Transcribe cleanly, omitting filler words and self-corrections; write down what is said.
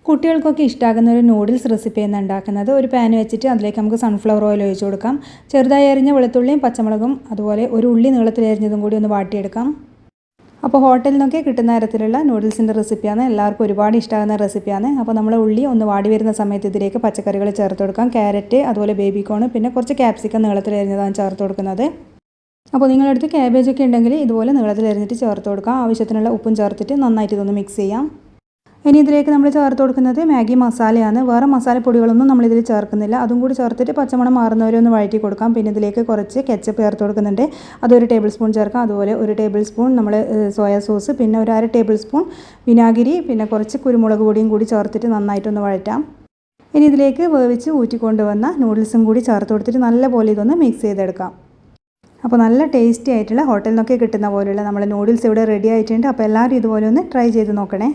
കുട്ടികൾക്കൊക്കെ ഇഷ്ടമാകുന്ന ഒരു നൂഡിൽസ് റെസിപ്പിയാണ് ഉണ്ടാക്കുന്നത്. ഒരു പാൻ വെച്ചിട്ട് അതിലേക്ക് നമുക്ക് സൺഫ്ലവർ ഓയിൽ ഒഴിച്ച് കൊടുക്കാം. ചെറുതായി അരിഞ്ഞ വെളുത്തുള്ളിയും പച്ചമുളകും അതുപോലെ ഒരു ഉള്ളി നീളത്തിൽ അരിഞ്ഞതും കൂടി ഒന്ന് വാട്ടിയെടുക്കാം. അപ്പോൾ ഹോട്ടലിൽ നിന്നൊക്കെ കിട്ടുന്ന തരത്തിലുള്ള നൂഡിൽസിൻ്റെ റെസിപ്പിയാണ്. എല്ലാവർക്കും ഒരുപാട് ഇഷ്ടമാകുന്ന റെസിപ്പിയാണ്. അപ്പോൾ നമ്മൾ ഉള്ളി ഒന്ന് വാടി വരുന്ന സമയത്ത് ഇതിലേക്ക് പച്ചക്കറികൾ ചേർത്ത് കൊടുക്കാം. ക്യാരറ്റ്, അതുപോലെ ബേബി കോൺ, പിന്നെ കുറച്ച് ക്യാപ്സിക്കം നീളത്തിൽ അരിഞ്ഞതാണ് ചേർത്ത് കൊടുക്കുന്നത്. അപ്പോൾ നിങ്ങളടുത്ത് ക്യാബേജൊക്കെ ഉണ്ടെങ്കിൽ ഇതുപോലെ നീളത്തിൽ അരിഞ്ഞിട്ട് ചേർത്ത് കൊടുക്കാം. ആവശ്യത്തിനുള്ള ഉപ്പും ചേർത്തിട്ട് നന്നായിട്ട് ഇതൊന്ന് മിക്സ് ചെയ്യാം. ഇനി ഇതിലേക്ക് നമ്മൾ ചേർത്ത് കൊടുക്കുന്നത് മാഗി മസാലയാണ്. വേറെ മസാലപ്പൊടികളൊന്നും നമ്മളിതിൽ ചേർക്കുന്നില്ല. അതും കൂടി ചേർത്തിട്ട് പച്ചമണം മാറുന്നവരെ ഒന്ന് വഴറ്റി കൊടുക്കാം. പിന്നെ ഇതിലേക്ക് കുറച്ച് കെച്ചപ്പ് ചേർത്ത് കൊടുക്കുന്നുണ്ട്. അതൊരു ടേബിൾ സ്പൂൺ ചേർക്കാം. അതുപോലെ ഒരു ടേബിൾ സ്പൂൺ നമ്മൾ സോയാ സോസ്, പിന്നെ ഒരു 1/2 ടേബിൾ സ്പൂൺ വിനാഗിരി, പിന്നെ കുറച്ച് കുരുമുളക് പൊടിയും കൂടി ചേർത്തിട്ട് നന്നായിട്ടൊന്ന് വഴറ്റാം. ഇനി ഇതിലേക്ക് വേവിച്ച് ഊറ്റിക്കൊണ്ടുവന്ന നൂഡിൽസും കൂടി ചേർത്ത് കൊടുത്തിട്ട് നല്ലപോലെ ഇതൊന്ന് മിക്സ് ചെയ്തെടുക്കാം. അപ്പോൾ നല്ല ടേസ്റ്റി ആയിട്ടുള്ള ഹോട്ടലിൽ നിന്നൊക്കെ കിട്ടുന്ന പോലെയുള്ള നമ്മുടെ നൂഡിൽസ് ഇവിടെ റെഡി ആയിട്ടുണ്ട്. അപ്പോൾ എല്ലാവരും ഇതുപോലെ ഒന്ന് ട്രൈ ചെയ്ത് നോക്കണേ.